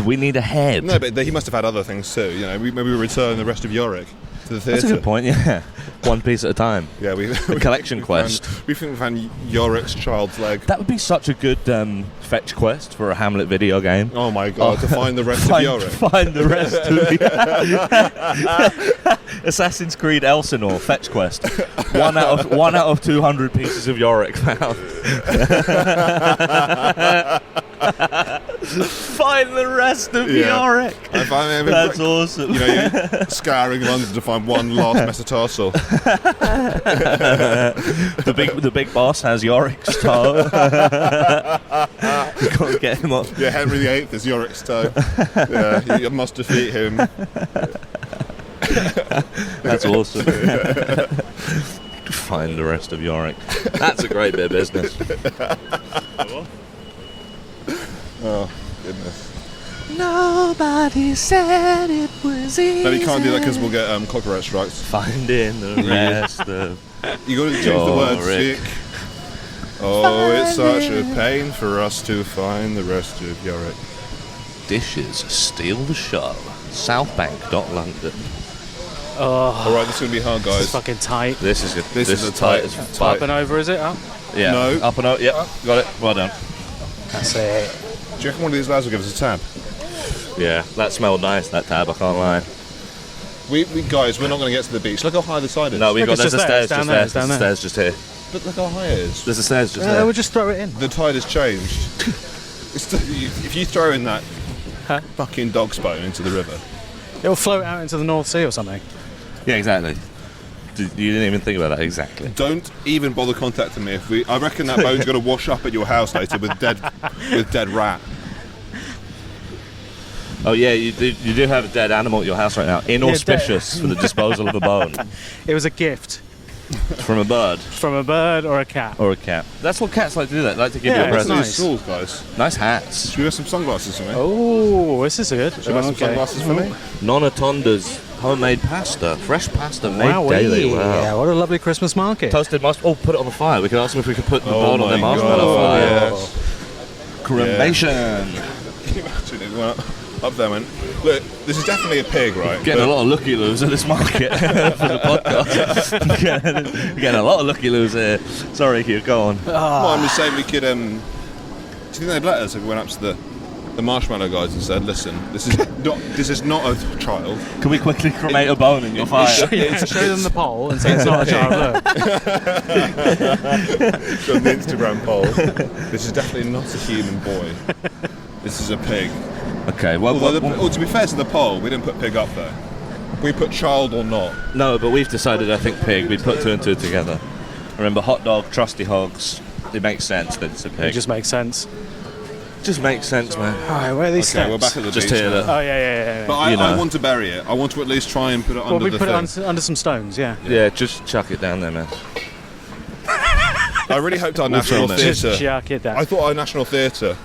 We need a head. No, but he must have had other things too. You know, maybe we return the rest of Yorick to the theatre. That's a good point, yeah. One piece at a time. Yeah, A collection quest. We think we found Yorick's child's leg. That would be such a good fetch quest for a Hamlet video game. Oh my god! To find the rest of Yorick. Find the rest of Assassin's Creed Elsinore fetch quest. One out of 200 pieces of Yorick found. Find the rest of Yorick. That's awesome. You know, you're scouring London to find one last metatarsal. The big boss has Yorick's toe. You can't get him up. Yeah, Henry VIII is Yorick's toe. Yeah, you must defeat him. That's awesome. Find the rest of Yorick. That's a great bit of business. Oh, goodness. Nobody said it was easy. No, we can't do that because we'll get copyright strikes. Finding the rest of You got to change the words, Yorick. Vic. Oh, it's such a pain for us to find the rest of Yorick. dishes steal the show. Southbank.London. All right, this is gonna be hard, This is guys. fucking tight. This is a tight tight- as tight. fuck. Up and over, is it? Up? Yeah. No. Up and over. Yep. Got it. Well done. That's it. Do you reckon one of these lads will give us a tab? Yeah. That smelled nice. That tab. I can't lie. We guys, we're not going to get to the beach. Look how high the side is. No, we Look, got. it's There's a just there, stairs it's just down there. there, it's down There's there. stairs just here. But look how high it is. There's a stairs just there. We'll just throw it in. The tide has changed. If you throw in that fucking dog's bone into the river, It'll float out into the North Sea or something. Yeah. Exactly. You didn't even think about that. Exactly. don't even bother contacting me. I reckon that bone's going to wash up at your house later with dead rat. Oh yeah, you do have a dead animal at your house right now. Inauspicious for the disposal of a bone It was a gift from a bird from a bird or a cat. or a cat. That's what cats like to do. They like to give Yeah, you a it's present. nice. Tools, guys. Nice hats. Should we have some sunglasses for me? Oh, this is good. Should we have some sunglasses for me? Nonna Tonda's homemade pasta, fresh pasta made Wow, daily. Wow. yeah, what a lovely Christmas market. Toasted marshmallow. Oh, put it on the fire. We can ask them if we could put the Oh bone on their my marshmallow God, fire. yes. Cremation. Can you imagine it went up there, man? Look, this is definitely a pig, right? Getting But- a lot of looky-loos at this market for the podcast. getting a lot of looky-loos here. Sorry, Hugh, go on. Well, I'm just saying we could. Do you think they'd let us if we went up to the marshmallow guys and said, "Listen, this is not a child." Can we quickly cremate a bone in your fire? Show them the poll and say it's not a child. Look. On the Instagram poll, this is definitely not a human boy. This is a pig. Okay, well, Although, to be fair to the poll, we didn't put pig up there. We put child or not. no, but we've decided, I think, pig. We put two and two together. Remember, hot dog, trusty hogs. It makes sense that it's a It pig. just makes sense. Just makes sense, man. Alright, where are these Okay, steps? we're back at the Just beach here, now. look. Oh, yeah. But I You know. want to bury it. I want to at least try and put it Well, under we the put thing. it under some stones, yeah. Yeah, just chuck it down there, man. I really hoped our We'll national film it. Just theatre. chuck it down. I thought our national theatre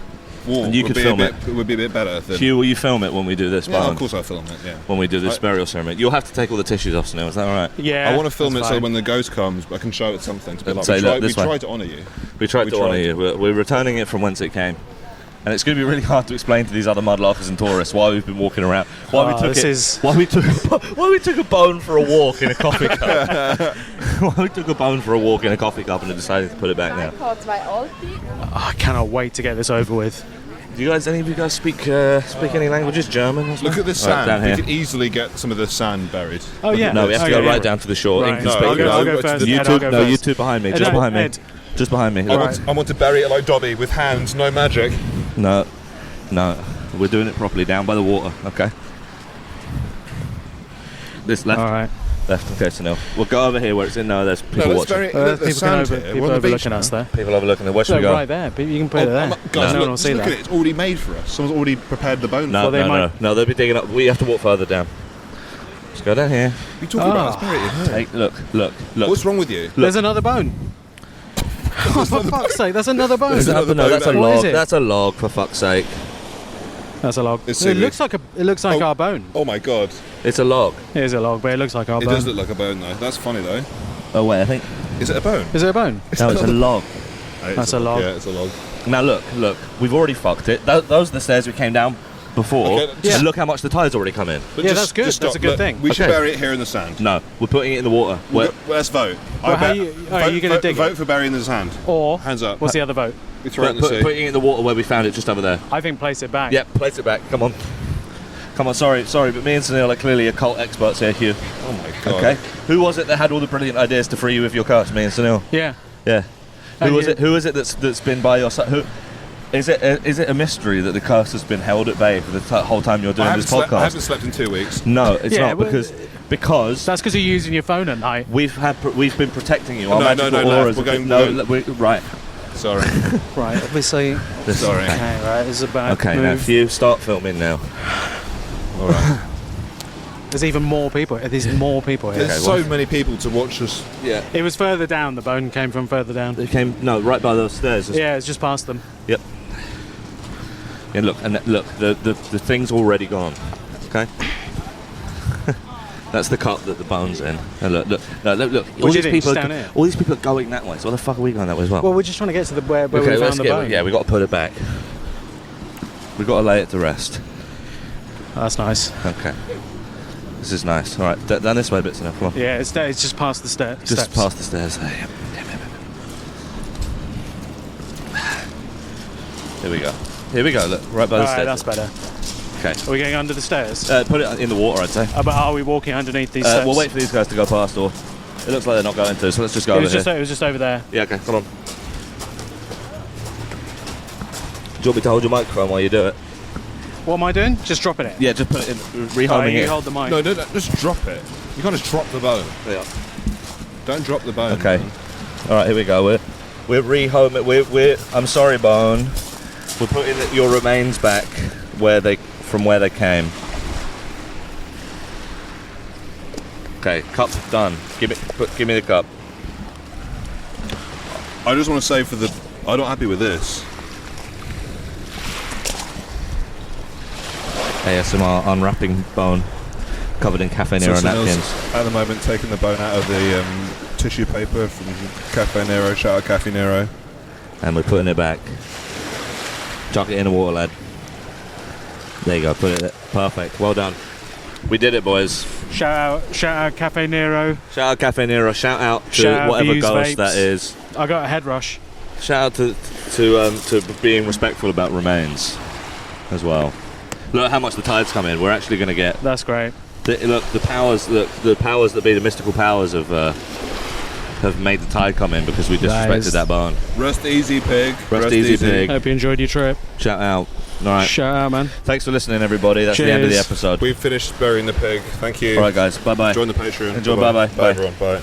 wall And you would could be film a bit, would be a bit better than. Hugh, will you film it when we do this Yeah, bone? of course I'll film it. Yeah. When we do this burial ceremony. You'll have to take all the tissues off, Sunil. Is that all right? Yeah. I want to film it that's so fine. when the ghost comes, I can show it something to be And like, say, we look, tried this way. to honour you. We tried We to honour tried. you. We're returning it from whence it came. And it's going to be really hard to explain to these other mudlarkers and tourists why we've been walking around. Why we took a bone for a walk in a coffee cup. Why we took a bone for a walk in a coffee cup and then decided to put it back now. I cannot wait to get this over with. Do any of you guys speak any languages? German? Or Look at this Right, sand. down We here. could easily get some of the sand buried. Oh yeah. No, we have to go right down to the shore. Right. Inconspicuous. No, I'll go to first. the- You Ed, two, I'll go no, first. you two behind me. Ed, Just behind me. Ed. Just behind me. I want to bury it like Dobby with hands, no magic. No, we're doing it properly down by the water. Okay. This left. All right. Left. Okay, so now we'll go over here where it's in now. There's people let's watching. bury People the sand here. people We're on the beach overlooking now. us there. People overlooking it. Where should Look, we go? right there. You can put it there. Guys, no one look, will just see look that. at it. It's already made for us. Someone's already prepared the bone. No, Well, they might- no. They'll be digging up. We have to walk further down. Let's go down here. What are you talking about? Let's bury it in here. Hey, look. What's wrong with you? There's another bone. Oh, for fuck's sake, that's another bone. There's another No, that's a bone. What is log. it? That's a log, for fuck's sake. That's a log. It's It silly. looks like Oh. our bone. Oh my god. It's a log. It is a log, but it looks like our It bone. does look like a bone though. That's funny though. Oh wait, I think Is it a bone? Is it a bone? no, it's a log. That's a log. Yeah, it's a log. Now look. We've already fucked it. Those are the stairs we came down before. Okay, Yeah. And look how much the tide's already come in. But Yeah, that's good. just That's stop. a good Look, thing. We should Okay. bury it here in the sand. No, we're putting it in the water. Let's vote. Well, how bet- you- are you gonna dig it? Vote for burying the sand. Or Hands up. what's the other vote? We throw it in the sea. Putting it in the water where we found it, just over there. I think place it back. Yep, place it back. Come on. Sorry, but me and Sunil are clearly occult experts here, Hugh. Oh my god. Okay. Who was it that had all the brilliant ideas to free you with your curse? Me and Sunil. Yeah. Yeah. And Who was you- it? Who is it that's been by your side? Who? Is it a mystery that the curse has been held at bay for the whole time you're doing I this haven't podcast? slept in 2 weeks. No, it's Yeah, not well, because That's because you're using your phone at night. we've been protecting you. Our No, magical no, auras. we're going- right. Sorry. Right. Obviously. Sorry. Okay. Right. This is a bad Okay, now move. Hugh, start filming now. All right. There's even more people. There's more people here. There's so many people to watch us. Yeah. It was further down. The bone came from further down. It came right by those stairs. Yeah, it's just past them. Yep. Yeah, look, the thing's already gone. Okay. That's the cup that the bone's in. And look. All do you these think? people, Just down here? all these people are going that way. So why the fuck are we going that way as well? Well, we're just trying to get to the where we okay, found the bone. yeah, we got to put it back. We got to lay it to rest. That's nice. Okay. This is nice. All right, down this way a bit, enough. Come on. Yeah, it's just past the steps. Just past the stairs there. Yep. Here we go. Look, right by the Alright, stairs. that's better. Okay. Are we going under the stairs? Put it in the water, I'd say. But are we walking underneath these steps? We'll wait for these guys to go past, or it looks like they're not going to. So let's just go It over was here. just over there. Yeah, okay, come on. Do you want me to hold your microphone while you do it? What am I doing? Just dropping it. Yeah, just put it in, Alright, rehoming you it. hold the mic. No, just drop it. You can't just drop the bone. Yeah. Don't drop the bone. Okay. All right, here we go. We're rehoming. I'm sorry, Bone. We're putting your remains back from where they came. Okay, cup done. Give me the cup. I just want to say I'm not happy with this. ASMR unwrapping Bone, covered in Cafe Nero So Sunil's napkins. at the moment taking the bone out of the tissue paper from Cafe Nero. Shout out Cafe Nero. And we're putting it back. Chuck it in the water, lad. There you go, put it there. Perfect, well done. We did it, boys. Shout out Cafe Nero. Shout out Cafe Nero, shout out to Shout out whatever Views ghost Vapes. that is. I got a head rush. Shout out to being respectful about remains as well. Look how much the tide's come in. We're actually going to get... That's great. the powers that be, the mystical powers have made the tide come in because we disrespected Nice. that barn. Rest easy, pig. Rest easy, pig. Hope you enjoyed your trip. Shout out. All right. Shout out, man. Thanks for listening, everybody. That's the end of the Cheers. episode. We've finished burying the pig. Thank you. All right, guys. Bye-bye. Join the Patreon. Enjoy. Bye-bye. Bye, Bye. everyone. Bye.